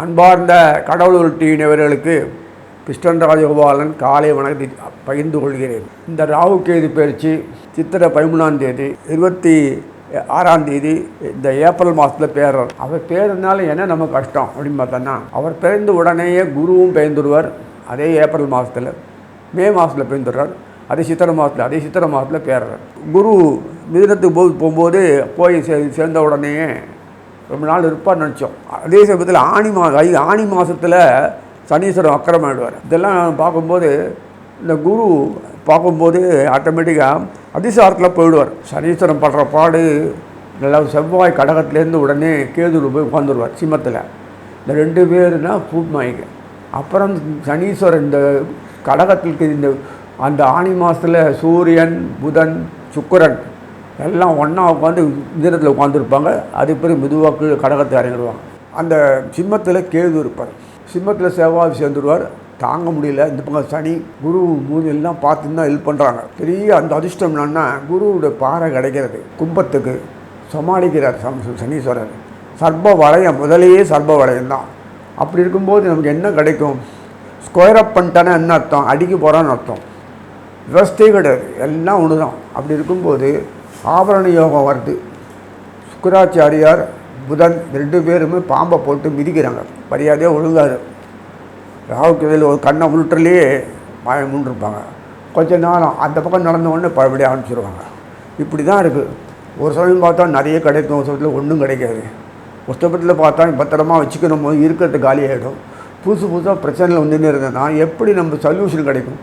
அன்பார்ந்த கடவுள் டிவியினவர்களுக்கு கிருஷ்ணன் ராஜகோபாலன் காலை வணக்கத்தை பகிர்ந்து கொள்கிறேன். இந்த ராகுகேது பயிற்சி சித்திரை 13ஆம் தேதி 26ஆம் தேதி இந்த ஏப்ரல் மாதத்தில் பேர்றார். அவர் பேருனால என்ன நமக்கு கஷ்டம் அப்படின்னு பார்த்தோன்னா, அவர் பிறந்த உடனேயே குருவும் பெயர்ந்துடுவார். அதே ஏப்ரல் மாதத்தில், மே மாதத்தில் பெயர்ந்துடுறார். அதே சித்திரை மாதத்தில் பேர்றார். குரு மிதுனத்துக்கு போகும்போது போய் சேர்ந்த உடனேயே ரொம்ப நாள் இருப்பார்னு நினச்சோம். அதே சமயத்தில் ஆணி மாதத்தில் சனீஸ்வரன் வக்கரம் ஆகிடுவார். இதெல்லாம் பார்க்கும்போது இந்த குரு பார்க்கும்போது ஆட்டோமேட்டிக்காக அதிசாரத்தில் போயிடுவார். சனீஸ்வரன் படுற பாடு நல்லா. செவ்வாய் கடகத்துலேருந்து உடனே கேதுவில் போய் உட்காந்துருவார் சிம்மத்தில். இந்த 2 பேருனா பூட்மாய்க்கு. அப்புறம் சனீஸ்வரன் இந்த கடகத்துக்கு இந்த அந்த ஆணி மாதத்தில் சூரியன், புதன், சுக்கிரன் எல்லாம் ஒன்றா உட்காந்து மிதுனத்தில் உட்காந்துருப்பாங்க. அது பிறகு மெதுவாக்கு கடகத்தை இறங்கிடுவாங்க. அந்த சிம்மத்தில் கேது இருப்பார், சிம்மத்தில் செவ்வாய் சேர்ந்துடுவார். தாங்க முடியல. இந்த பக்கம் சனி, குரு எல்லாம் பார்த்துன்னு தான் ஹெல்ப் பண்ணுறாங்க. பெரிய அந்த அதிர்ஷ்டம் என்னன்னா, குருவுடைய பாறை கிடைக்கிறது. கும்பத்துக்கு சமாளிக்கிறார் சனீஸ்வரர். சர்ப வளையம், முதலேயே சர்ப வளையம் தான். அப்படி இருக்கும்போது நமக்கு என்ன கிடைக்கும்? ஸ்கொயர் அப் பண்ணிட்டானா என்ன அர்த்தம்? அடிக்க போகிறான்னு அர்த்தம். விவஸ்தையே கிடையாது, எல்லாம் ஒன்று தான். அப்படி இருக்கும்போது ஆபரண யோகம் வருது. சுக்கிராச்சாரியார், புதன் 2 பேருமே பாம்பை போட்டு மிதிக்கிறாங்க. மரியாதையாக ஒழுங்காது. ராகுக்கு ஒரு கண்ணை உருட்டுலேயே முன்னிருப்பாங்க. கொஞ்ச நேரம் அந்த பக்கம் நடந்த உடனே பழபடியாக ஆரம்பிச்சிருவாங்க. இப்படி தான் இருக்குது. ஒரு சமயம் பார்த்தா நிறைய கிடைக்கும், ஒரு சமயத்தில் ஒன்றும் கிடைக்காது. புஸ்தகத்தில் பார்த்தா பத்திரமா வச்சுக்கணும் போது இருக்கிறது காலி ஆகிடும். புதுசாக பிரச்சனையில் வந்துன்னு இருந்ததுன்னா எப்படி நம்ம சொல்யூஷன் கிடைக்கும்?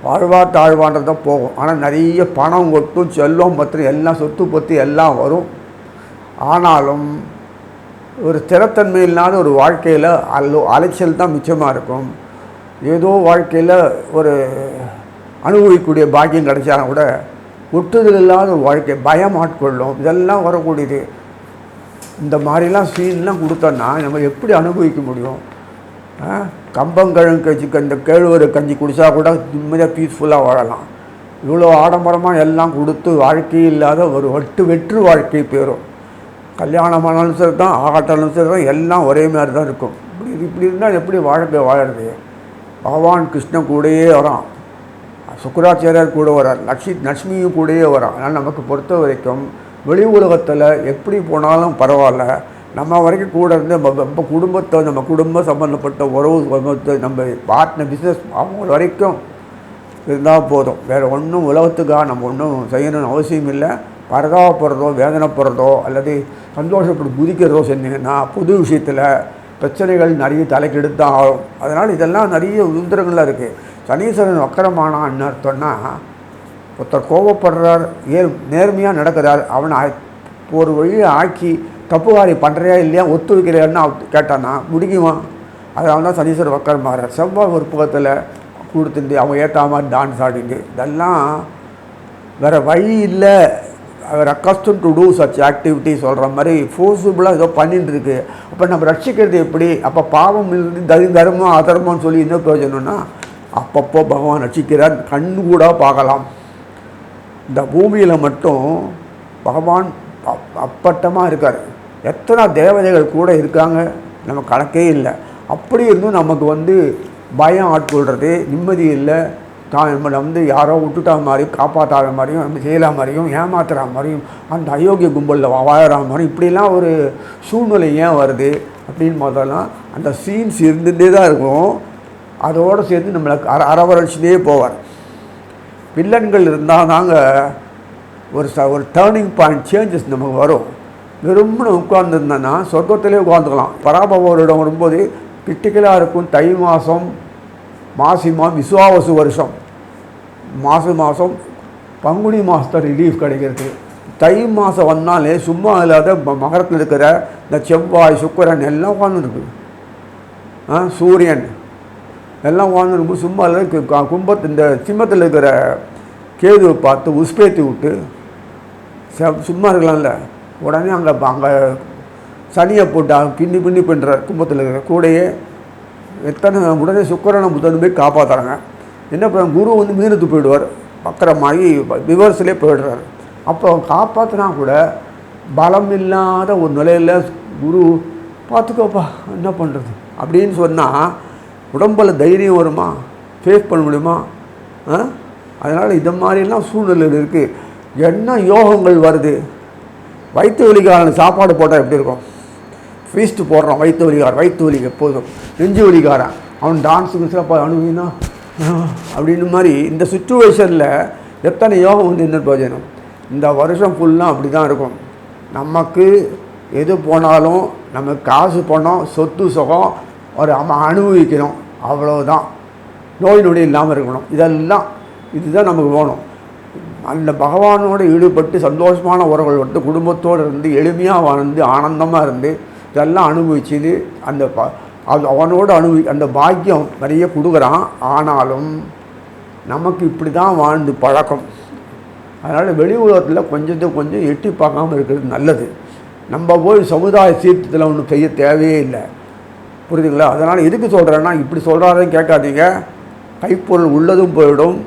வாழ்வா தாழ்வான்றது தான் போகும். ஆனால் நிறைய பணம் கொட்டும், செல்வம் பத்திரம் எல்லாம், சொத்து பற்றி எல்லாம் வரும். ஆனாலும் ஒரு ஸ்திரத்தன்மை இல்லாத ஒரு வாழ்க்கையில் அலைச்சல் தான் மிச்சமாக இருக்கும். ஏதோ வாழ்க்கையில் ஒரு அனுபவிக்கக்கூடிய பாக்கியம் கிடைச்சாலும் கூட ஒட்டுதல் இல்லாத ஒரு வாழ்க்கை, பயம் ஆட்கொள்ளும். இதெல்லாம் வரக்கூடியது. இந்த மாதிரிலாம் சீன்லாம் கொடுத்தோன்னா நம்ம எப்படி அனுபவிக்க முடியும்? கம்பங்கழங்கு இந்த கேழ்வரை கஞ்சி குடித்தா கூட நிம்மதியாக பீஸ்ஃபுல்லாக வாழலாம். இவ்வளோ ஆடம்பரமாக எல்லாம் கொடுத்து வாழ்க்கை இல்லாத ஒரு வெற்று வாழ்க்கை பேரும். கல்யாணமானாலும் சரி தான், ஆகட்டாலும் சரி தான், எல்லாம் ஒரே மாதிரி தான் இருக்கும். இப்படி இருந்தால் எப்படி வாழ்க்கை வாழறது? பகவான் கிருஷ்ணன் கூடயே வரான், சுக்கிராச்சாரியார் கூட வரார், லக்ஷ்மியும் கூடயே வரான். அதனால் நமக்கு பொறுத்த வரைக்கும் வெளி உலகத்தில் எப்படி போனாலும் பரவாயில்ல, நம்ம வரைக்கும் கூட இருந்து நம்ம குடும்பத்தை, நம்ம குடும்ப சம்மந்தப்பட்ட உறவு, நம்ம பார்ட்னர், பிஸ்னஸ் அவங்க வரைக்கும் இருந்தால் போதும். வேறு ஒன்றும் உலகத்துக்காக நம்ம ஒன்றும் செய்யணும்னு அவசியம் இல்லை. பரதாபப்படுறதோ, வேதனைப்படுறதோ அல்லது சந்தோஷப்பட்டு குதிக்கிறதோ செஞ்சீங்கன்னா புது விஷயத்தில் பிரச்சனைகள் நிறைய தலைக்கெடுத்து தான் ஆகும். அதனால் இதெல்லாம் நிறைய உந்திரங்களாக இருக்குது. சனீஸ்வரன் வக்கரமானான்னு அர்த்தம்னா, ஒருத்தர் கோபப்படுறார், நேர்மையாக நடக்கிறார், அவனை ஒரு வழியை ஆக்கி தப்புவாரி பண்ணுறியா இல்லையா, ஒத்துழைக்கிறியான்னு கேட்டான்னா முடிக்குமா? அதனால தான் சனீஸ்வரர் வக்கரம் மாறார். செவ்வாய் ஒரு பக்கத்தில் கொடுத்துட்டு அவங்க ஏற்ற மாதிரி டான்ஸ் ஆடிட்டு, இதெல்லாம் வேறு வழி இல்லை. அவர் accustomed to do such activity சொல்கிற மாதிரி ஃபோர்ஸபுளாக ஏதோ பண்ணிட்டு இருக்கு. அப்போ நம்ம ரட்சிக்கிறது எப்படி? அப்போ பாவம் இருந்து தர்மம் அதர்மம்னு சொல்லி என்ன பிரயோஜனம்னா, அப்பப்போ பகவான் ரட்சிக்கிறார். கண்ணு கூட பார்க்கலாம். இந்த பூமியில் மட்டும் பகவான் அப்பட்டமாக இருக்கார். எத்தனை தேவதைகள் கூட இருக்காங்க, நம்ம கணக்கே இல்லை. அப்படி இருந்தும் நமக்கு பயம் ஆட்கொள்கிறது, நிம்மதி இல்லை. நம்மளை யாரோ விட்டுட்டா மாதிரியும், காப்பாற்றாத மாதிரியும், நம்ம செய்யலா மாதிரியும், ஏமாத்துற மாதிரியும், அந்த அயோக்கிய கும்பலில் வாழற மாதிரியும், இப்படிலாம் ஒரு சூழ்நிலை ஏன் வருது அப்படின்னு பார்த்தோன்னா, அந்த சீன்ஸ் இருந்துகிட்டே தான் இருக்கும். அதோடு சேர்ந்து நம்மளை அரவரைச்சிட்டே போவார். வில்லன்கள் இருந்தால் தாங்க ஒரு டேர்னிங் பாயிண்ட், சேஞ்சஸ் நமக்கு வரும். விரும்பின உட்கார்ந்துருந்தேன்னா சொர்க்கத்திலே உட்காந்துக்கலாம். பராபவரிடம் வரும்போது கிரிட்டிக்கலாக இருக்கும். தை மாதம், மாசி மாதம், விசுவாவசு வருஷம், மாதம் பங்குனி மாதத்தை ரிலீஃப் கிடைக்கிறது. தை மாதம் வந்தாலே சும்மா இல்லாத மகரத்தில் இருக்கிற இந்த செவ்வாய், சுக்கிரன் எல்லாம் உட்காந்துருக்கு, சூரியன் எல்லாம் உட்காந்துருக்கும். சும்மா இல்லை. இந்த சிம்மத்தில் இருக்கிற கேதுவை பார்த்து உஸ்பேத்தி விட்டு சும்மா இருக்கலாம்ல. உடனே அங்கே சனியை போட்டு பின்னி பண்ணுறார். கும்பத்தில் இருக்கிற கூடையே எத்தனை உடனே சுக்கிரனை புதன் போய் காப்பாற்றுறாங்க. என்ன பண்ண, குரு மீனத்துக்கு போயிடுவார், வக்கரமாகி ரிவர்ஸ்லேயே போயிடுறாரு. அப்போ காப்பாற்றினா கூட பலம் இல்லாத ஒரு நிலையில் குரு பார்த்துக்கோப்பா என்ன பண்ணுறது அப்படின்னு சொன்னால் உடம்பில் தைரியம் வருமா, ஃபேஸ் பண்ண முடியுமா? அதனால் இந்த மாதிரிலாம் சூழ்நிலைகள் இருக்குது. என்ன யோகங்கள் வருது. வயிற்று வலிக்காரன் சாப்பாடு போட்டால் எப்படி இருக்கும்? ஃபீஸ்ட்டு போடுறான் வயிற்று வலிக்கு எப்போதும். நெஞ்சு வலிக்காரன் அவன் டான்ஸுக்கு சிறப்பாக அனுபவினா அப்படின்னு மாதிரி இந்த சுச்சுவேஷனில் எத்தனை யோகம் வந்து என்ன பிரயோஜனம்? இந்த வருஷம் ஃபுல்லாக அப்படி தான் இருக்கும். நமக்கு எது போனாலும் நமக்கு காசு பணம் சொத்து சுகம் ஒரு அனுபவிக்கணும், அவ்வளோதான். நோய் நொடி இல்லாமல் இருக்கணும். இதுதான் நமக்கு வேணும். அந்த பகவானோடு ஈடுபட்டு சந்தோஷமான உறவுகள் வந்து குடும்பத்தோடு இருந்து எளிமையாக வாழ்ந்து ஆனந்தமாக இருந்து இதெல்லாம் அனுபவிச்சுது. அது அவனோடு அந்த பாக்கியம் நிறைய கொடுக்குறான். ஆனாலும் நமக்கு இப்படி தான் வாழ்ந்து பழக்கம். அதனால் வெளி உலகத்தில் கொஞ்சம் எட்டி பார்க்காமல் இருக்கிறது நல்லது. நம்ம போய் சமுதாய சீர்திருத்தத்தில் ஒன்றும் செய்ய தேவையே இல்லை. புரியுதுங்களா? அதனால் எதுக்கு சொல்கிறேன்னா, இப்படி சொல்கிறாருன்னு கேட்காதீங்க. கைப்பொருள் உள்ளதும் போயிடும்.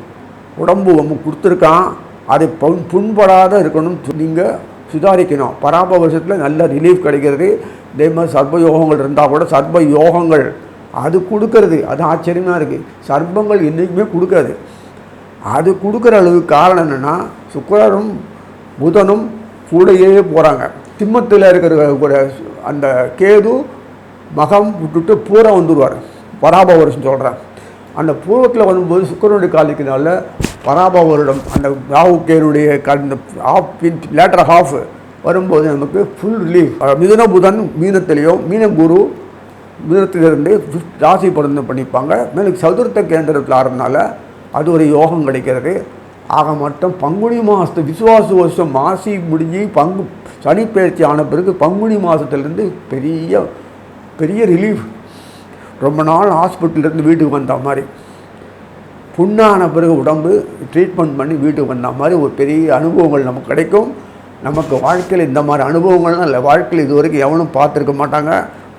உடம்பு நம்ம கொடுத்துருக்கான், அது புண்படாத இருக்கணும். நீங்கள் சுதாரிக்கணும். பராப வருஷத்தில் நல்ல ரிலீஃப் கிடைக்கிறது. இதே மாதிரி சர்ப யோகங்கள் இருந்தால் கூட சர்ப யோகங்கள் அது கொடுக்கறது, அது ஆச்சரியமாக இருக்குது. சர்ப்பங்கள் என்றைக்குமே கொடுக்காது. அது கொடுக்குற அளவுக்கு காரணம் என்னென்னா, சுக்கிரனும் புதனும் கூடையே போகிறாங்க. திம்மத்தில் இருக்கிற அந்த கேது மகம் விட்டுட்டு பூரம் வந்துடுவார். பராப வருஷம் சொல்கிறேன். அந்த பூர்வத்தில் வரும்போது சுக்கிரனுடைய காலிக்குனால பராப வருடம் அந்த ராகுக்கேனுடைய அந்த லேட்டர் ஹாஃப் வரும்போது நமக்கு ஃபுல் ரிலீஃப். மிதுன புதன் மீனத்திலேயோ குரு மீனத்திலிருந்து ராசி பொருந்த பண்ணிப்பாங்க. மேலும் சதுர்த்த கேந்திரத்தில் ஆறதுனால அது ஒரு யோகம் கிடைக்கிறது. ஆக மட்டும் பங்குனி மாதத்து விசுவாச வருஷம் மாசி முடிஞ்சு சனி பயிற்சி ஆன பிறகு பங்குனி மாதத்துலேருந்து பெரிய ரிலீஃப். ரொம்ப நாள் ஹாஸ்பிட்டல்லேருந்து வீட்டுக்கு வந்த மாதிரி, புண்ணான பிறகு உடம்பு ட்ரீட்மெண்ட் பண்ணி வீட்டுக்கு வந்த மாதிரி ஒரு பெரிய அனுபவங்கள் நமக்கு கிடைக்கும். நமக்கு வாழ்க்கையில் இந்த மாதிரி அனுபவங்கள்லாம் இல்லை. வாழ்க்கையில் இது வரைக்கும் எவனும் பார்த்துருக்க மாட்டாங்க.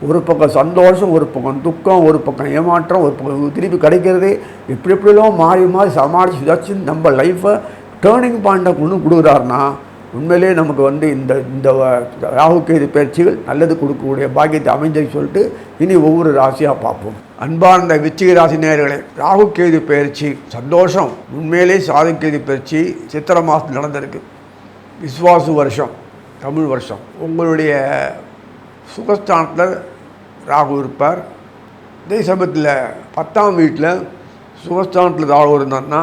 ஒரு பக்கம் சந்தோஷம், ஒரு பக்கம் துக்கம், ஒரு பக்கம் ஏமாற்றம், ஒரு பக்கம் திருப்பி கிடைக்கிறது. எப்படியெல்லாம் மாறி சமாளித்து வச்சு நம்ம லைஃப்பை டேர்னிங் பாயிண்ட்டை கொண்டு கொடுக்குறாருன்னா உண்மையிலே நமக்கு வந்து இந்த ராகுகேது பயிற்சிகள் நல்லது கொடுக்கக்கூடிய பாக்கியத்தை அமைஞ்சு சொல்லிட்டு இனி ஒவ்வொரு ராசியாக பார்ப்போம். அன்பார்ந்த விச்சிக ராசி நேயர்களே, ராகுகேது பயிற்சி சந்தோஷம். உண்மையிலே ராகுகேது பயிற்சி சித்திரை மாதத்தில் நடந்திருக்கு. விஸ்வாசு வருஷம், தமிழ் வருஷம். உங்களுடைய சுகஸ்தானத்தில் ராகு இருப்பார். அதே சமயத்தில் 10ஆம் வீட்டில் சுகஸ்தானத்தில் ராகு இருந்தார்னா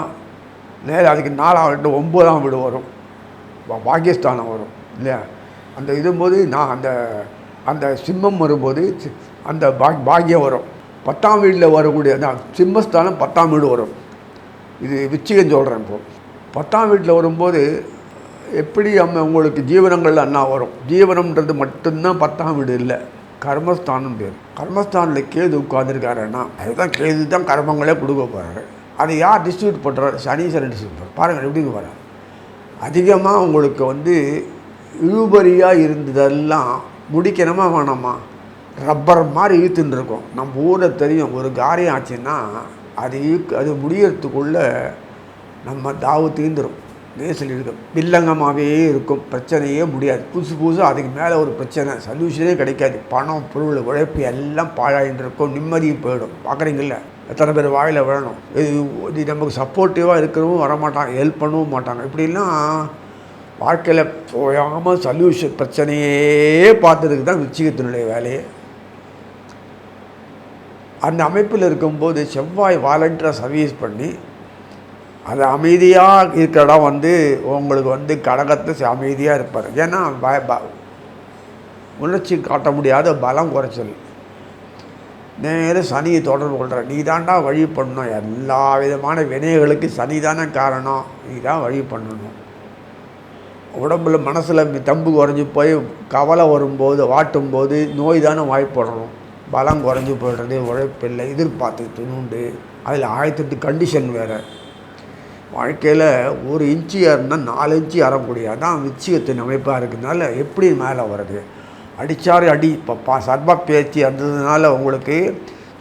நேரம் அதுக்கு 4ஆம் வீட்டு 9ஆம் வீடு வரும், பாக்கியஸ்தானம் வரும் இல்லையா? அந்த இதும்போது அந்த சிம்மம் வரும்போது அந்த பாக்கியம் வரும். 10ஆம் வீட்டில் வரக்கூடிய சிம்மஸ்தானம் 10ஆம் வீடு வரும். இது விச்சிகம் சொல்கிறேன். இப்போது 10ஆம் வீட்டில் வரும்போது எப்படி உங்களுக்கு ஜீவனங்கள் அண்ணா வரும். ஜீவனம்ன்றது மட்டும்தான் 10ஆம் வீடு இல்லை, கர்மஸ்தானம் பேர். கர்மஸ்தானில் கேது உட்காந்துருக்காருன்னா அதுதான் கேது தான் கர்மங்களே கொடுக்க போகிறாரு. அதை யார் டிஸ்ட்ரிபியூட் பண்ணுறாரு? சனீஸ்வரன் டிஸ்ட்ரிபியூட் பண்ணுறாரு. பாருங்கள் எப்படிங்க போகிறார். அதிகமாக உங்களுக்கு வந்து இழுபறியாக இருந்ததெல்லாம் முடிக்கணுமா வேணாமா? ரப்பர் மாதிரி இழுத்துன்னு இருக்கும். நம்ம ஊரில் தெரியும், ஒரு காரியம் ஆச்சுன்னா அது முடியறதுக்குள்ளே நம்ம தாவு தீர்ந்துடும். நேசல் இருக்கும், வில்லங்கமாகவே இருக்கும், பிரச்சனையே முடியாது. புதுசாக அதுக்கு மேலே ஒரு பிரச்சனை, சொல்யூஷனே கிடைக்காது. பணம் பொருள் உழைப்பு எல்லாம் பாழாயின்னு இருக்கும், நிம்மதியும் போயிடும். பார்க்குறீங்கள எத்தனை பேர் வாயில் விழணும். இது நமக்கு சப்போர்ட்டிவாக இருக்கிறவும் வரமாட்டாங்க, ஹெல்ப் பண்ணவும் மாட்டாங்க. இப்படிலாம் வாழ்க்கையில் போயாமல் சொல்யூஷன் பிரச்சனையே பார்த்ததுக்கு தான் விச்சிகத்தினுடைய வேலையே. அந்த அமைப்பில் இருக்கும்போது செவ்வாய் வாலண்டியராக சர்வீஸ் பண்ணி அது அமைதியாக இருக்கிற இடம் வந்து உங்களுக்கு வந்து கடகத்தை அமைதியாக இருப்பார். ஏன்னா உணர்ச்சி காட்ட முடியாத பலம் குறைச்சல். நேரம் சனியை தொடர்பு கொள்கிற, நீ தாண்டா வழி பண்ணணும். எல்லா விதமான வினைகளுக்கு சனி தானே காரணம், நீ தான் வழி பண்ணணும். உடம்புல மனசில் தம்பு குறைஞ்சி போய் கவலை வரும்போது வாட்டும்போது நோய் தானே வாய்ப்படணும். பலம் குறைஞ்சி போய்டுறது, உழைப்பில்லை, எதிர்பார்த்து துணுண்டு, அதில் 1008 கண்டிஷன் வேறு. வாழ்க்கையில் 1 இன்ச்சு ஏறினா 4 இன்ச்சு ஏறக்கூடிய அதான் விச்சிகத்தின் அமைப்பாக இருக்கிறதுனால எப்படி மேலே வருது. அடித்தாரு அடி. இப்போ சர்ப்ப பேச்சு இருந்ததுனால உங்களுக்கு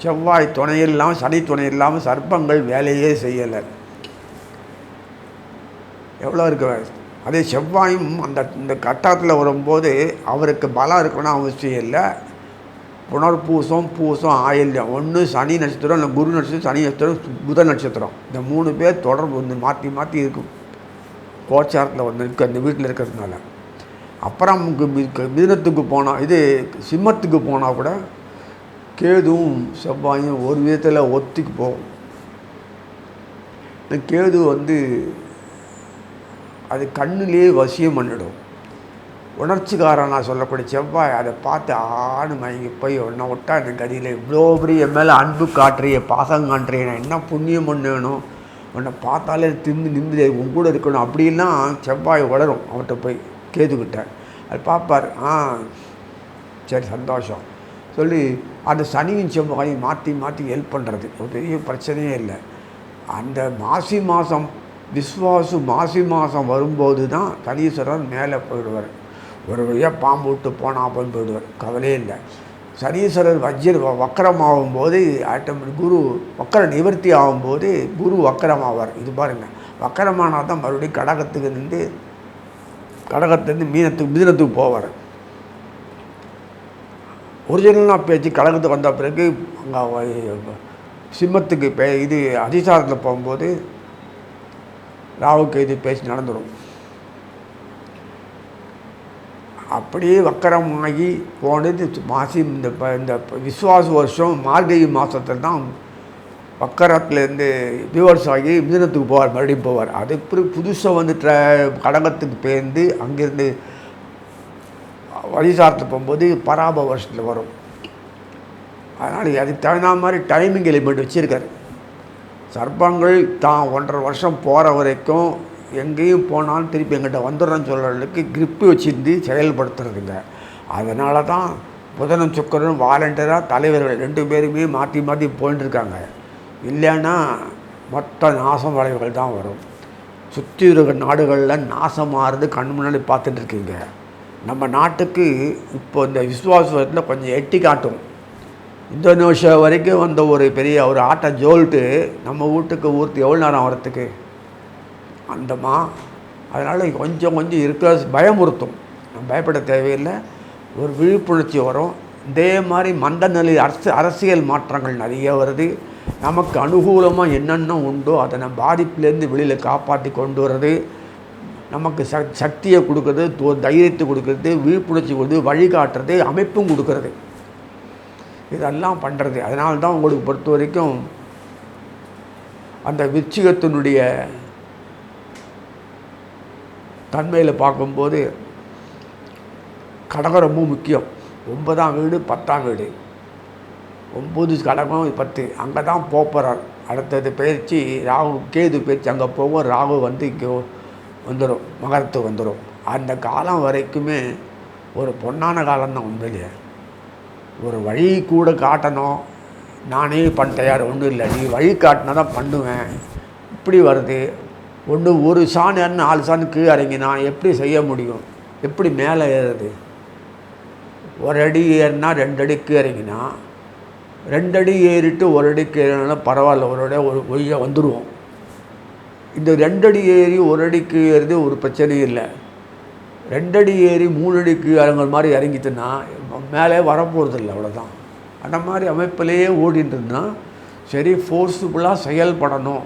செவ்வாய் துணை இல்லாமல் சனி துணை இல்லாமல் சர்ப்பங்கள் வேலையே செய்யலை. எவ்வளோ இருக்கு. அதே செவ்வாயும் இந்த கட்டத்தில் வரும்போது அவருக்கு பலம் இருக்கணும் அவசியம் இல்லை. புனர்பூசம், பூசம், ஆயில்யம். ஒன்று சனி நட்சத்திரம், இல்லை குரு நட்சத்திரம், சனி நட்சத்திரம், புத நட்சத்திரம். இந்த 3 பேர் தொடர்பு வந்து மாற்றி மாற்றி இருக்கும் கோச்சாரத்தில் வந்து இருக்க அந்த வீட்டில் இருக்கிறதுனால. அப்புறம் மிதுனத்துக்கு போனால், இது சிம்மத்துக்கு போனால் கூட கேதுவும் செவ்வாயும் ஒரு விதத்தில் ஒத்துக்கு போகும். இந்த கேது வந்து அது கண்ணிலேயே வசியம் பண்ணிடும். உணர்ச்சிக்காரன் நான் சொல்லக்கூடிய செவ்வாய் அதை பார்த்து ஆணு மயங்கி போய் ஒன்றை விட்டா இந்த கதியில் இவ்வளோ பெரிய என் மேலே அன்பு காட்டுறிய, பாசம் காட்டுறிய, நான் என்ன புண்ணியம் பண்ணணும், உன்னை பார்த்தாலே நிம்மதி உன் கூட இருக்கணும் அப்படின்லாம் செவ்வாய் வளரும் அவன்கிட்ட போய் கேதுக்கிட்ட. அது பார்ப்பார், சரி சந்தோஷம் சொல்லி அந்த சனியின் செவ்வாயும் மாற்றி மாற்றி ஹெல்ப் பண்ணுறது ஒரு பெரிய பிரச்சனையே இல்லை. அந்த மாசி மாதம் மாசி மாதம் வரும்போது தான் சனீஸ்வரன் மேலே போயிடுவார். ஒரு வழியாக பாம்பு விட்டு போனால் போயிடுவார், கவலையே இல்லை. சனீஸ்வரர் வக்கரமாகும் போது ஆட்டோமேட்டிக் குரு வக்கர நிவர்த்தி ஆகும்போது குரு வக்கரமாவார். இது பாருங்கள், வக்கரமானால் தான் மறுபடியும் கடகத்துலேருந்து மிதுனத்துக்கு போவார். ஒரிஜினலாக பேச்சு கடகத்துக்கு வந்த பிறகு அங்கே சிம்மத்துக்கு இது அதிசாரத்தில் போகும்போது ராவுக்கு இது பேசி நடந்துடும். அப்படியே வக்கரமாகி போனது மாசி இந்த விஸ்வாச வருஷம் மார்கழி மாதத்தில் தான் வக்கரத்துலேருந்து ரிவர்ஸ் ஆகி மிதுனத்துக்கு போவார், மறுபடியும் போவார். அதுக்கு பிறகு புதுசாக வந்து கடகத்துக்கு பேர்ந்து அங்கேருந்து வழிசாரத்தில் போகும்போது பராப வருஷத்தில் வரும். அதனால் அதுக்கு தகுந்த மாதிரி டைமிங் எலிமெண்ட் வச்சுருக்காரு. சர்ப்பங்கள் தான் 1.5 வருஷம் போகிற வரைக்கும் எங்கேயும் போனாலும் திருப்பி எங்கிட்ட வந்துடுறேன்னு சொல்கிறதுக்கு கிரிப்பு வச்சுருந்து செயல்படுத்துறதுங்க. அதனால தான் புதனும் சுக்கரனும் வாலண்டியராக தலைவர்கள் 2 பேருமே மாற்றி மாற்றி போயிட்டுருக்காங்க. இல்லைன்னா மொத்த நாசம் விளைவுகள் தான் வரும். சுற்றி இருக்கிற நாடுகளில் நாசமாகிறது கண் முன்னாடி பார்த்துட்டுருக்கீங்க. நம்ம நாட்டுக்கு இப்போ இந்த விஸ்வாசத்தில் கொஞ்சம் எட்டி காட்டும். இந்தோனேஷியா வரைக்கும் வந்த ஒரு பெரிய ஒரு ஆட்டை ஜோல்ட்டு நம்ம வீட்டுக்கு எவ்வளோ நேரம் வரத்துக்கு அந்தமா. அதனால் கொஞ்சம் இருக்க பயமுறுத்தும். நம்ம பயப்பட தேவையில்லை, ஒரு விழிப்புணர்ச்சி வரும். இதே மாதிரி மந்த நிலை அரசியல் மாற்றங்கள் நிறைய வருது. நமக்கு அனுகூலமாக என்னென்ன உண்டோ அதனை பாதிப்புலேருந்து வெளியில் காப்பாற்றி கொண்டு வர்றது, நமக்கு சக்தியை கொடுக்குறது, தைரியத்தை கொடுக்குறது, விழிப்புணர்ச்சி கொடுக்குறது, வழிகாட்டுறது, அமைப்பும் கொடுக்குறது, இதெல்லாம் பண்ணுறது. அதனால தான் உங்களுக்கு பொறுத்த வரைக்கும் அந்த விருச்சிகத்தினுடைய தன்மையில் பார்க்கும்போது கடகம் ரொம்ப முக்கியம். 9ஆம் வீடு 10ஆம் வீடு, 9 கடகம் 10 அங்கே தான் போகிறார். அடுத்தது பயிற்சி ராகு கேது பயிற்சி அங்கே போகும். ராகு வந்து இங்கே வந்துடும், மகரத்துக்கு வந்துடும். அந்த காலம் வரைக்குமே ஒரு பொன்னான காலம்தான். உண்மையிலேயே ஒரு வழி கூட காட்டணும், நானே பண்ண தயார் ஒன்றும் இல்லை, நீ வழி காட்டினா தான் பண்ணுவேன். இப்படி வருது. ஒரு சாணி 4 சாணி கீழே இறங்கினா எப்படி செய்ய முடியும்? எப்படி மேலே ஏறுது? 1 அடி ஏறினா 2 அடி கீழே இறங்கினா 2 அடி ஏறிட்டு 1 அடி கீழே பரவாயில்ல, ஒரு வழியாக வந்துடுவோம். இந்த 2 அடி ஏறி 1 அடிக்கு ஏறுது ஒரு பிரச்சனையும் இல்லை. 2 அடி ஏறி 3 அடிக்கு இறங்குற மாதிரி இறங்கிட்டுன்னா மேலே வரப்போகிறது இல்லை, அவ்வளோதான். அந்த மாதிரி அமைப்பிலேயே ஓடிட்டு இருந்தால் சரி. ஃபோர்ஸுஃபுல்லாக செயல்படணும்.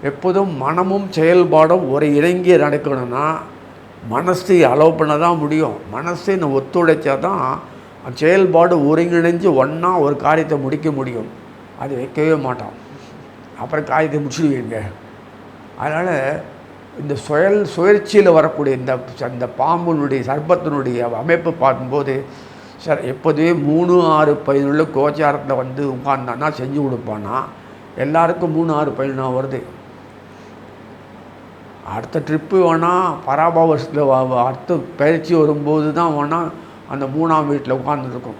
எப்போதும் மனமும் செயல்பாடும் ஒரு இறங்கிய நடக்கணும்னா மனசை அலோவ் பண்ண தான் முடியும். மனசை ஒத்துழைச்சா தான் செயல்பாடு ஒருங்கிணைஞ்சு ஒன்றா ஒரு காரியத்தை முடிக்க முடியும். அது வைக்கவே மாட்டோம், அப்புறம் காரியத்தை முடிச்சுடுவீங்க. அதனால் இந்த சுழற்சியில் வரக்கூடிய இந்த பாம்பினுடைய சர்ப்பத்தினுடைய அமைப்பு பார்க்கும்போது சார் எப்போதுமே 3, 6, 11 கோச்சாரத்தில் வந்து உட்கார்ந்தான்னா செஞ்சு கொடுப்பானா. எல்லாருக்கும் 3, 6, 11 வருது. அடுத்த ட்ரிப்பு வேணால் பராப வருஷத்தில் அடுத்த பயிற்சி வரும்போது தான் வேணால் அந்த 3ஆம் வீட்டில் உட்காந்துருக்கும்.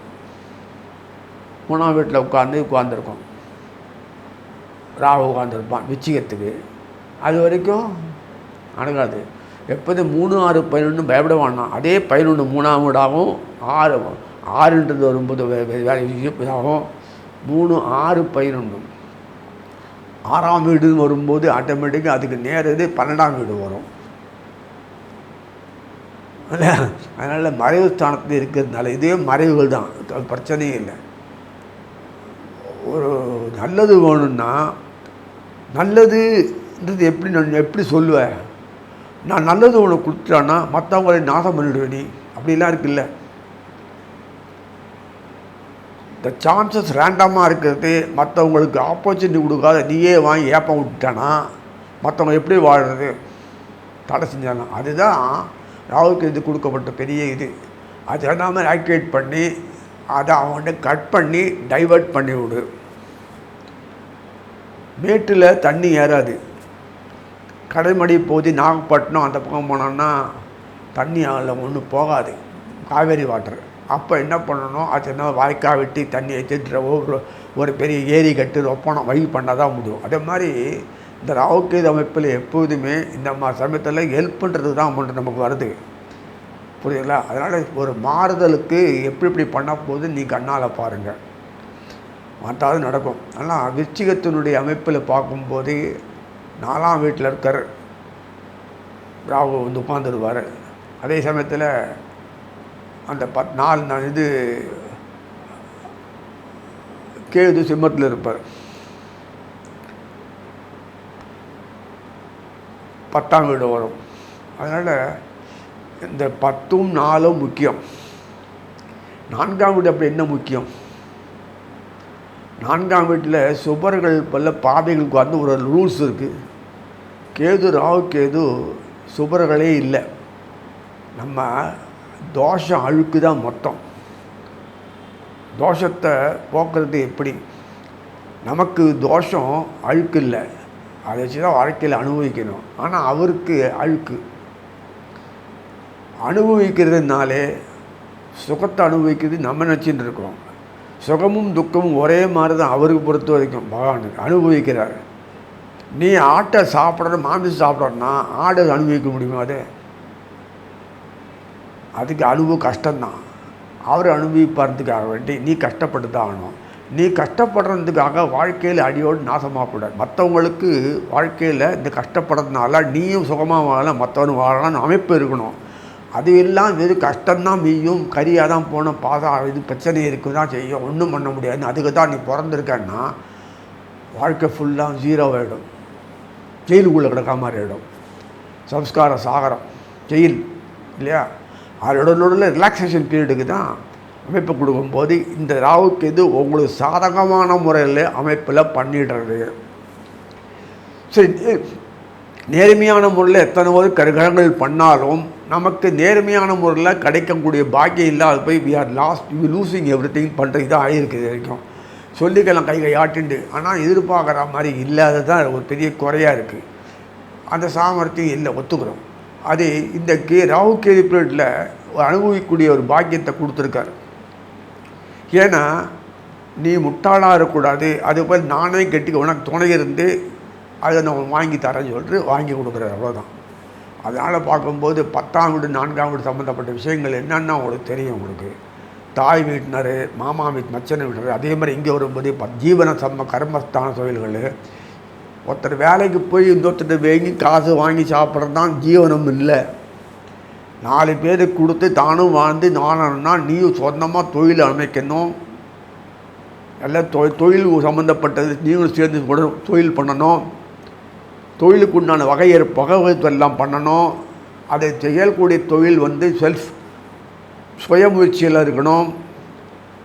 3ஆம் வீட்டில் உட்காந்துருக்கோம். ராகு உட்காந்துருப்பான் விச்சிகத்துக்கு. அது வரைக்கும் அணுகாது. எப்போதும் 3, 6, 11 பயப்பட வேணாம். அதே 11 3ஆம் வீடாகவும் 6ன்றது வரும்போது ஆகும். 3, 6, 11 6ஆம் வீடு வரும்போது ஆட்டோமேட்டிக்காக அதுக்கு நேரது 12ஆம் வீடு வரும். அதனால் மறைவு ஸ்தானத்தில் இருக்கிறதுனால இதே மறைவுகள் தான், பிரச்சனையும் இல்லை. ஒரு நல்லது வேணும்னா நல்லதுன்றது நான் எப்படி சொல்லுவேன்? நான் நல்லது உனக்கு கொடுத்துட்டான்னா மற்றவங்களை நாசம் பண்ணிவிடுவேன் நீ, அப்படிலாம் இருக்குல்ல. இந்த சான்சஸ் ரேண்டமாக இருக்கிறது, மற்றவங்களுக்கு ஆப்பர்ச்சுனிட்டி கொடுக்காத நீயே வாங்கி ஏப்பம் விட்டுட்டானா மற்றவங்க எப்படி வாழ்கிறது? தடை செஞ்சானா? அதுதான் ராகுக்கு இது கொடுக்கப்பட்ட பெரிய இது. அது எல்லாமே ஆக்டிவேட் பண்ணி அதை அவன்கிட்ட கட் பண்ணி டைவர்ட் பண்ணி விடு. மேட்டில் தண்ணி ஏறாது. கடைமடி போதி நாகப்பட்டினம் அந்த பக்கம் போனோன்னா தண்ணி அதில் ஒன்றும் போகாது, காவேரி வாட்டர். அப்போ என்ன பண்ணணும்? அது என்ன வாய்க்கால் வெட்டி தண்ணியை ஏற்றிட்டு ஒரு பெரிய ஏரி கட்டு ரொப்பணம் வழி பண்ணால் தான் முடியும். அதே மாதிரி இந்த ராகுகேது அமைப்பில் எப்போதுமே இந்த மாதிரி சமயத்தில் ஹெல்ப் பண்ணுறது தான் அமௌண்ட் நமக்கு வருது, புரியுதுங்களா? அதனால் ஒரு மாறுதலுக்கு எப்படி பண்ணால் போகுது நீ கண்ணால் பாருங்கள், மாற்றாவது நடக்கும். ஆனால் விருச்சிகத்தினுடைய அமைப்பில் பார்க்கும்போது 4ஆம் வீட்டில் இருக்கிற ராகு வந்து உட்காந்துருவார். அதே சமயத்தில் அந்த 4 இது கேது சிம்மத்தில் இருப்பார். 10ஆம் வீடு வரும். அதனால் இந்த 10ம் 4ம் முக்கியம். 4ஆம் வீடு அப்படி என்ன முக்கியம்? 4ஆம் வீட்டில் சுபர்கள் பல பாதைகளுக்கு வந்து ஒரு ரூல்ஸ் இருக்குது. ராகு கேது சுபர்களே இல்லை. நம்ம தோஷம் அழுக்கு தான் மொத்தம். தோஷத்தை போக்குறது எப்படி? நமக்கு தோஷம் அழுக்கு இல்லை, அதை வச்சு தான் வாழ்க்கையில் அனுபவிக்கணும். ஆனால் அவருக்கு அழுக்கு. அனுபவிக்கிறதுனாலே சுகத்தை அனுபவிக்கிறது நம்ம நினச்சின்னு இருக்கிறோம். சுகமும் துக்கமும் ஒரே மாதிரி தான் அவருக்கு பொறுத்த வரைக்கும். பகவானுக்கு அனுபவிக்கிறார். நீ ஆட்டை சாப்பிட்ற மாமிசம் சாப்பிட்றன்னா ஆடை அனுபவிக்க முடியுமா? அதுக்கு அனுபவம் கஷ்டம்தான். அவர் அனுபவிப்பறதுக்காக வேண்டி நீ கஷ்டப்பட்டு தான் ஆகணும். நீ கஷ்டப்படுறதுக்காக வாழ்க்கையில் அடியோடு நாசமாகக்கூடாது. மற்றவங்களுக்கு வாழ்க்கையில் இந்த கஷ்டப்படுறதுனால நீயும் சுகமாக வாழலாம், மற்றவனும் வாழலாம்னு அமைப்பு இருக்கணும். அது எல்லாம் வெறும் கஷ்டம்தான் மீயும், கரியாக தான் போகணும், இது பிரச்சனை இருக்குது தான் செய்யும், ஒன்றும் பண்ண முடியாது. அதுக்கு தான் நீ பிறந்திருக்கன்னா வாழ்க்கை ஃபுல்லாக 0 ஆகிடும். ஜெயிலுக்குள்ளே கிடக்கா மாதிரி ஆகிடும். சம்ஸ்கார சாகரம் ஜெயில் இல்லையா? அதோட ரிலாக்ஸேஷன் பீரியடுக்கு தான் அமைப்பு கொடுக்கும்போது இந்த ராகுக்கு இது உங்களுக்கு சாதகமான முறையில் அமைப்பில் பண்ணிடுறது. சரி, நேர்மையான முறையில் எத்தனை ஒரு கிரகங்கள் பண்ணாலும் நமக்கு நேர்மையான முறையில் கிடைக்கக்கூடிய பாக்கியம் இல்லை. அது போய் we are losing everything பண்ணுறது தான் ஆகியிருக்குது வரைக்கும். சொல்லிக்கலாம் கை ஆட்டிண்டு. ஆனால் எதிர்பார்க்குற மாதிரி இல்லாத தான் ஒரு பெரிய குறையாக இருக்குது. அந்த சாமர்த்தியம் இல்லை, ஒத்துக்கிறோம். அது இந்த ராகு கேது பீரியடில் அனுபவிக்கக்கூடிய ஒரு பாக்கியத்தை கொடுத்துருக்காரு. ஏன்னா நீ முட்டாளாக இருக்கக்கூடாது. அதுபோல் நானே கெட்டிக்க உனக்கு துணை இருந்து அதை நான் வாங்கி தரேன்னு சொல்லிட்டு வாங்கி கொடுக்குறாரு, அவ்வளோதான். அதனால் பார்க்கும்போது 10ஆம் வீடு 4ஆம் வீடு சம்மந்தப்பட்ட விஷயங்கள் என்னென்னா உங்களுக்கு தெரியும். உங்களுக்கு தாய் வீட்டினர், மாமா வீட்டு மச்சனை வீட்டினர், அதே மாதிரி இங்கே வரும்போது ஜீவன கர்மஸ்தான தொழில்கள். ஒருத்தர் வேலைக்கு போய் இன்னொருத்தர் வாங்கி காசு வாங்கி சாப்பிட்றது தான் ஜீவனம் இல்லை. 4 பேருக்கு கொடுத்து தானும் வாழ்ந்து நானா நீயும் சொந்தமாக தொழில் அமைக்கணும். எல்லாம் தொழில் சம்மந்தப்பட்டது நீங்களும் சேர்ந்து தொழில் பண்ணணும். தொழிலுக்கு உண்டான வகையெல்லாம் பண்ணணும். அதை செய்யக்கூடிய தொழில் சுய முயற்சியில் இருக்கணும்.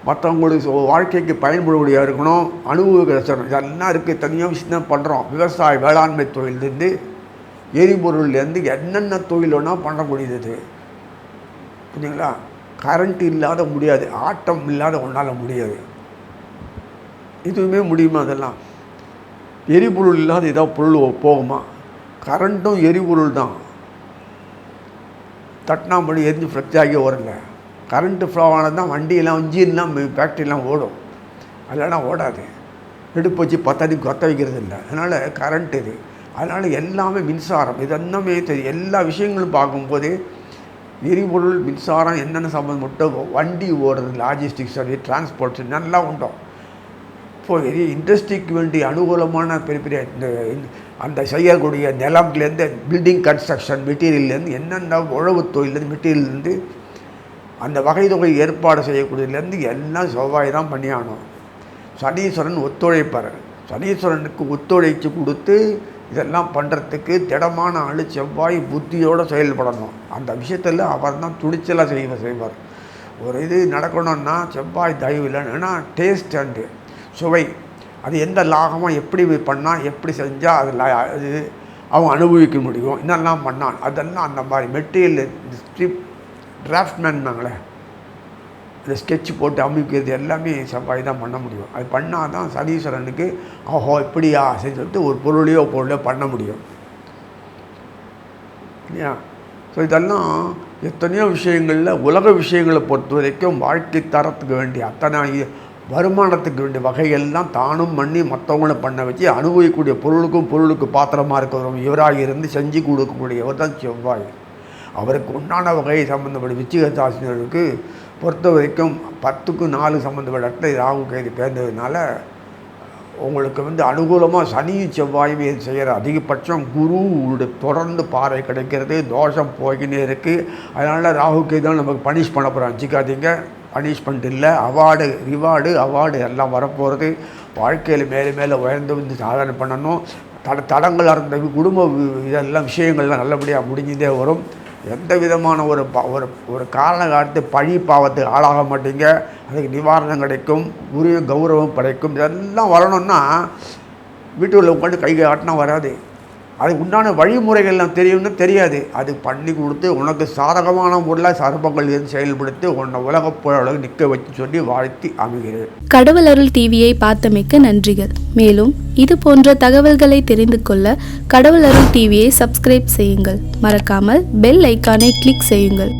மற்றவங்களுக்கு வாழ்க்கைக்கு பயன்படக்கூடியதாக இருக்கணும். அனுபவ இதெல்லாம் இருக்குது. தனியாக விஷயம் பண்ணுறோம். விவசாய வேளாண்மை தொழிலேருந்து எரிபொருள்லேருந்து என்னென்ன தொழில் வேணால் பண்ணக்கூடியது. புரியுங்களா? கரண்ட் இல்லாத முடியாது, ஆட்டம் இல்லாத ஒன்றால் முடியாது. இதுவுமே முடியுமா? அதெல்லாம் எரிபொருள் இல்லாத ஏதாவது பொருள் போகுமா? கரண்ட்டும் எரிபொருள் தான். தட்டினாம்படி எரிஞ்சு ஃப்ரெக்ட் ஆகி வரல. கரண்ட்டு ஃப்ளோ ஆனது தான் வண்டியெல்லாம் இன்ஜின்லாம் ஃபேக்ட்ரிலாம் ஓடும். அதெல்லாம் ஓடாது. எடுப்பு வச்சு 10 கொத்த வைக்கிறது இல்லை. அதனால் கரண்ட் இது. அதனால் எல்லாமே மின்சாரம். இது எல்லாமே தெரியும். எல்லா விஷயங்களும் பார்க்கும்போது எரிபொருள் மின்சாரம் என்னென்ன சம்மந்தம் மட்டும் வண்டி ஓடுறது, லாஜிஸ்டிக்ஸ் சர்வீஸ், டிரான்ஸ்போர்ட்ஸ் நல்லா உண்டோ. இப்போது இண்டஸ்ட்ரிக்கு வேண்டிய அனுகூலமான பெரிய பெரிய அந்த செய்யக்கூடிய நிலம்லேருந்து பில்டிங் கன்ஸ்ட்ரக்ஷன் மெட்டீரியல்லேருந்து என்னென்ன உழவு தொழிலேருந்து மெட்டீரியல்லேருந்து அந்த வகை தொகை ஏற்பாடு செய்யக்கூடியதுலேருந்து எல்லாம் செவ்வாய் தான் பண்ணியாகணும். சனீஸ்வரன் ஒத்துழைப்பார். சனீஸ்வரனுக்கு ஒத்துழைச்சு கொடுத்து இதெல்லாம் பண்ணுறதுக்கு திடமான ஆள் செவ்வாய் புத்தியோடு செயல்படணும். அந்த விஷயத்தில் அவர் தான் துணிச்சலாக செய்வார். ஒரு இது நடக்கணும்னா செவ்வாய் தயவு இல்லைன்னா டேஸ்ட் அண்டு சுவை, அது எந்த லாகமாக எப்படி பண்ணால் எப்படி செஞ்சால் அதில் அது அவங்க அனுபவிக்க முடியும், என்னெல்லாம் பண்ணான் அதெல்லாம் அந்த மாதிரி மெட்டீரியல் ஸ்ட்ரிப் டிராஃப்ட்மேன்னாங்களே, இந்த ஸ்கெட்ச் போட்டு அமைக்கிறது எல்லாமே செவ்வாய் தான் பண்ண முடியும். அது பண்ணால் தான் சனீஸ்வரனுக்கு ஓஹோ இப்படியா சொல்லிட்டு ஒரு பொருளையோ பண்ண முடியும் இல்லையா. ஸோ இதெல்லாம் எத்தனையோ விஷயங்களில் உலக விஷயங்களை பொறுத்த வரைக்கும் வாழ்க்கை தரத்துக்கு வேண்டிய அத்தனை வருமானத்துக்கு வேண்டிய வகையெல்லாம் தானும் பண்ணி மற்றவங்கள பண்ண வச்சு அனுபவிக்கக்கூடிய பொருளுக்கு பாத்திரமாக இருக்கிறவங்க இவராக இருந்து செஞ்சு கொடுக்கக்கூடியவர் தான் செவ்வாய். அவருக்கு உண்டான வகையை சம்மந்தப்பட்ட விச்சிகதாசினருக்கு பொறுத்த வரைக்கும் 10க்கு 4 சம்மந்தப்பட்ட இடத்துல ராகு கேது பேர்ந்ததுனால உங்களுக்கு அனுகூலமாக சனியும் செவ்வாயுமே செய்கிற அதிகபட்சம் குருவோட தொடர்ந்து பாறை கிடைக்கிறது, தோஷம் போய்கினே இருக்குது. அதனால் ராகு கேது தான் நமக்கு பனிஷ் பண்ண போகிறோம், வச்சுக்காதீங்க. பனிஷ்மெண்ட் இல்லை, அவார்டு எல்லாம் வரப்போகிறது. வாழ்க்கையில் மேலே உயர்ந்து சாதனை பண்ணணும். தடங்கள் இருந்த குடும்ப இதெல்லாம் விஷயங்கள்லாம் நல்லபடியாக முடிஞ்சதே வரும். எந்த விதமான ஒரு காரணத்தை பழி பாவத்துக்கு ஆளாக மாட்டீங்க. அதுக்கு நிவாரணம் கிடைக்கும், உரிய கௌரவம் கிடைக்கும். இதெல்லாம் வரணும்னா வீட்டுக்குள்ளே உட்காந்து கை காட்டினா வராது. அதுக்கு உண்டான வழிமுறைகள்லாம் தெரியும்னு தெரியாது. அது பண்ணி கொடுத்து உனக்கு சாதகமான முறையில் சர்ப்பங்கள் இருந்து செயல்படுத்தி உன்னை உலகப் புகழ நிற்க வச்சு சொல்லி வாழ்த்தி அமைகிறேன். கடவுள் அருள் டிவியை பார்த்தமைக்க நன்றிகள். மேலும் இது போன்ற தகவல்களை தெரிந்து கொள்ள கடவுள் அருள் டிவியை சப்ஸ்கிரைப் செய்யுங்கள். மறக்காமல் பெல் ஐக்கானை கிளிக் செய்யுங்கள்.